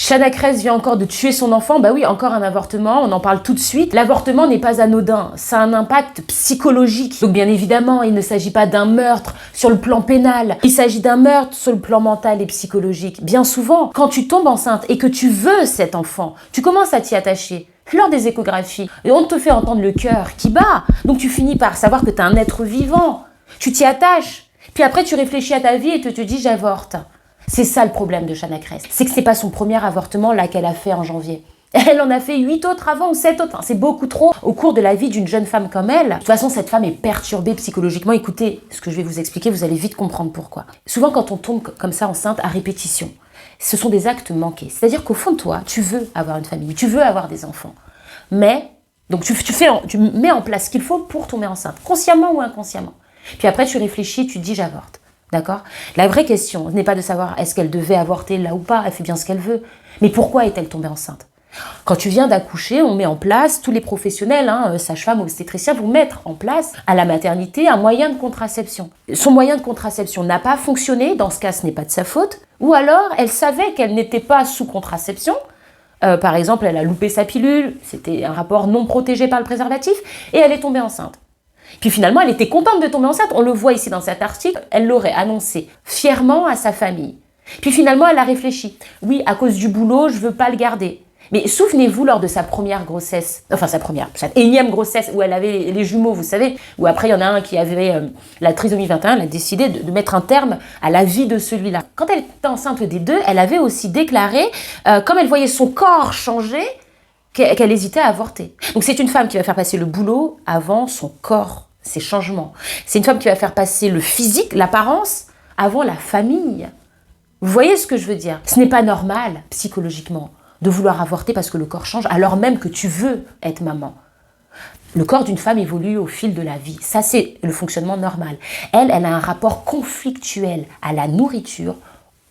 Chana Cres vient encore de tuer son enfant, bah oui, encore un avortement, on en parle tout de suite. L'avortement n'est pas anodin, ça a un impact psychologique. Donc bien évidemment, il ne s'agit pas d'un meurtre sur le plan pénal, il s'agit d'un meurtre sur le plan mental et psychologique. Bien souvent, quand tu tombes enceinte et que tu veux cet enfant, tu commences à t'y attacher. Lors des échographies, et on te fait entendre le cœur qui bat, donc tu finis par savoir que tu es un être vivant, tu t'y attaches, puis après tu réfléchis à ta vie et tu te dis j'avorte. C'est ça le problème de Chana Cres, c'est que c'est pas son premier avortement là qu'elle a fait en janvier. Elle en a fait 8 autres avant ou 7 autres, c'est beaucoup trop au cours de la vie d'une jeune femme comme elle. De toute façon, cette femme est perturbée psychologiquement. Écoutez, ce que je vais vous expliquer, vous allez vite comprendre pourquoi. Souvent quand on tombe comme ça enceinte à répétition, ce sont des actes manqués. C'est-à-dire qu'au fond de toi, tu veux avoir une famille, tu veux avoir des enfants. Mais, donc tu mets en place ce qu'il faut pour tomber enceinte, consciemment ou inconsciemment. Puis après, tu réfléchis, tu te dis j'avorte. D'accord ? La vraie question n'est pas de savoir est-ce qu'elle devait avorter là ou pas, elle fait bien ce qu'elle veut. Mais pourquoi est-elle tombée enceinte ? Quand tu viens d'accoucher, on met en place, tous les professionnels, sages-femmes, obstétriciens, vont mettre en place à la maternité un moyen de contraception. Son moyen de contraception n'a pas fonctionné, dans ce cas, ce n'est pas de sa faute. Ou alors, elle savait qu'elle n'était pas sous contraception. Par exemple, elle a loupé sa pilule, c'était un rapport non protégé par le préservatif, et elle est tombée enceinte. Puis finalement, elle était contente de tomber enceinte. On le voit ici dans cet article. Elle l'aurait annoncé fièrement à sa famille. Puis finalement, elle a réfléchi. Oui, à cause du boulot, je veux pas le garder. Mais souvenez-vous, lors de sa première grossesse, cette énième grossesse où elle avait les jumeaux, vous savez, où après il y en a un qui avait la trisomie 21, elle a décidé de mettre un terme à la vie de celui-là. Quand elle était enceinte des deux, elle avait aussi déclaré, comme elle voyait son corps changer, qu'elle hésitait à avorter. Donc c'est une femme qui va faire passer le boulot avant son corps, ses changements. C'est une femme qui va faire passer le physique, l'apparence, avant la famille. Vous voyez ce que je veux dire ? Ce n'est pas normal, psychologiquement, de vouloir avorter parce que le corps change, alors même que tu veux être maman. Le corps d'une femme évolue au fil de la vie. Ça, c'est le fonctionnement normal. Elle a un rapport conflictuel à la nourriture,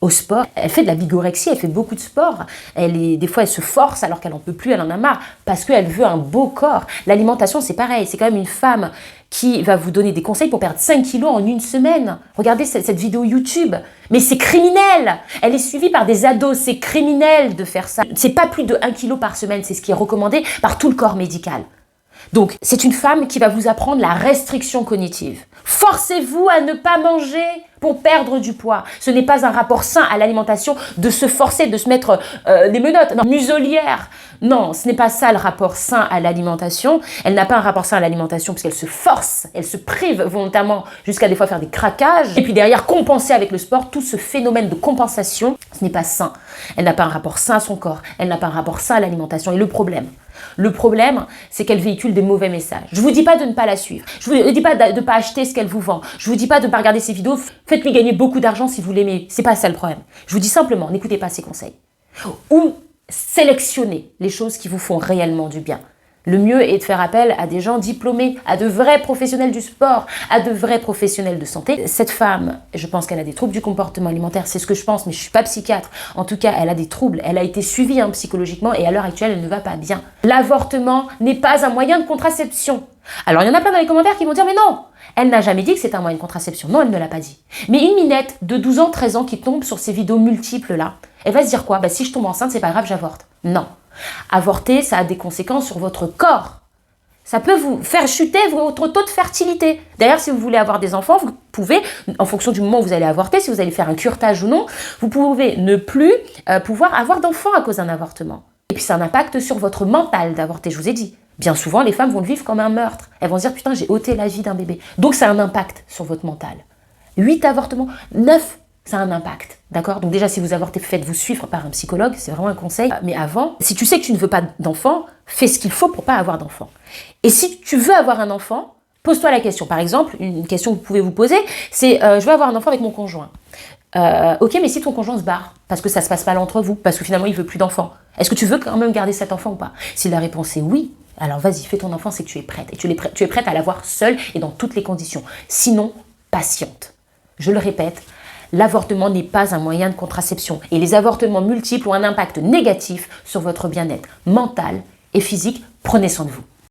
au sport. Elle fait de la bigorexie, elle fait beaucoup de sport. Des fois, elle se force alors qu'elle n'en peut plus, elle en a marre, parce qu'elle veut un beau corps. L'alimentation, c'est pareil. C'est quand même une femme qui va vous donner des conseils pour perdre 5 kilos en une semaine. Regardez cette vidéo YouTube. Mais c'est criminel. Elle est suivie par des ados. C'est criminel de faire ça. C'est pas plus de 1 kilo par semaine. C'est ce qui est recommandé par tout le corps médical. Donc, c'est une femme qui va vous apprendre la restriction cognitive. Forcez-vous à ne pas manger pour perdre du poids. Ce n'est pas un rapport sain à l'alimentation de se forcer, de se mettre des menottes, muselière. Non, ce n'est pas ça le rapport sain à l'alimentation. Elle n'a pas un rapport sain à l'alimentation parce qu'elle se force, elle se prive volontairement jusqu'à des fois faire des craquages. Et puis derrière, compenser avec le sport, tout ce phénomène de compensation, ce n'est pas sain. Elle n'a pas un rapport sain à son corps, elle n'a pas un rapport sain à l'alimentation. Et le problème, c'est qu'elle véhicule des mauvais messages. Je ne vous dis pas de ne pas la suivre. Je ne vous dis pas de ne pas acheter ce qu'elle vous vend. Je ne vous dis pas de ne pas regarder ses vidéos. Faites-lui gagner beaucoup d'argent si vous l'aimez. C'est pas ça le problème. Je vous dis simplement, n'écoutez pas ses conseils. Ou sélectionnez les choses qui vous font réellement du bien. Le mieux est de faire appel à des gens diplômés, à de vrais professionnels du sport, à de vrais professionnels de santé. Cette femme, je pense qu'elle a des troubles du comportement alimentaire, c'est ce que je pense, mais je ne suis pas psychiatre. En tout cas, elle a des troubles, elle a été suivie psychologiquement et à l'heure actuelle, elle ne va pas bien. L'avortement n'est pas un moyen de contraception. Alors, il y en a plein dans les commentaires qui vont dire « Mais non, elle n'a jamais dit que c'est un moyen de contraception. » Non, elle ne l'a pas dit. Mais une minette de 12 ans, 13 ans qui tombe sur ces vidéos multiples-là, elle va se dire quoi ? Si je tombe enceinte, c'est pas grave, j'avorte. Non. Avorter, ça a des conséquences sur votre corps. Ça peut vous faire chuter votre taux de fertilité. D'ailleurs, si vous voulez avoir des enfants, vous pouvez, en fonction du moment où vous allez avorter, si vous allez faire un curetage ou non, vous pouvez ne plus pouvoir avoir d'enfants à cause d'un avortement. Et puis, c'est un impact sur votre mental d'avorter, je vous ai dit. Bien souvent, les femmes vont le vivre comme un meurtre. Elles vont se dire, putain, j'ai ôté la vie d'un bébé. Donc, ça a un impact sur votre mental. 8 avortements, 9, ça a un impact. D'accord ? Donc déjà, si vous avortez, faites-vous suivre par un psychologue, c'est vraiment un conseil. Mais avant, si tu sais que tu ne veux pas d'enfant, fais ce qu'il faut pour pas avoir d'enfant. Et si tu veux avoir un enfant, pose-toi la question. Par exemple, une question que vous pouvez vous poser, c'est je veux avoir un enfant avec mon conjoint. Ok, mais si ton conjoint se barre, parce que ça se passe mal entre vous, parce que finalement il veut plus d'enfants, est-ce que tu veux quand même garder cet enfant ou pas ? Si la réponse est oui, alors vas-y, fais ton enfant, c'est que tu es prête. Et tu es prête à l'avoir seule et dans toutes les conditions. Sinon, patiente. Je le répète, l'avortement n'est pas un moyen de contraception. Et les avortements multiples ont un impact négatif sur votre bien-être mental et physique. Prenez soin de vous.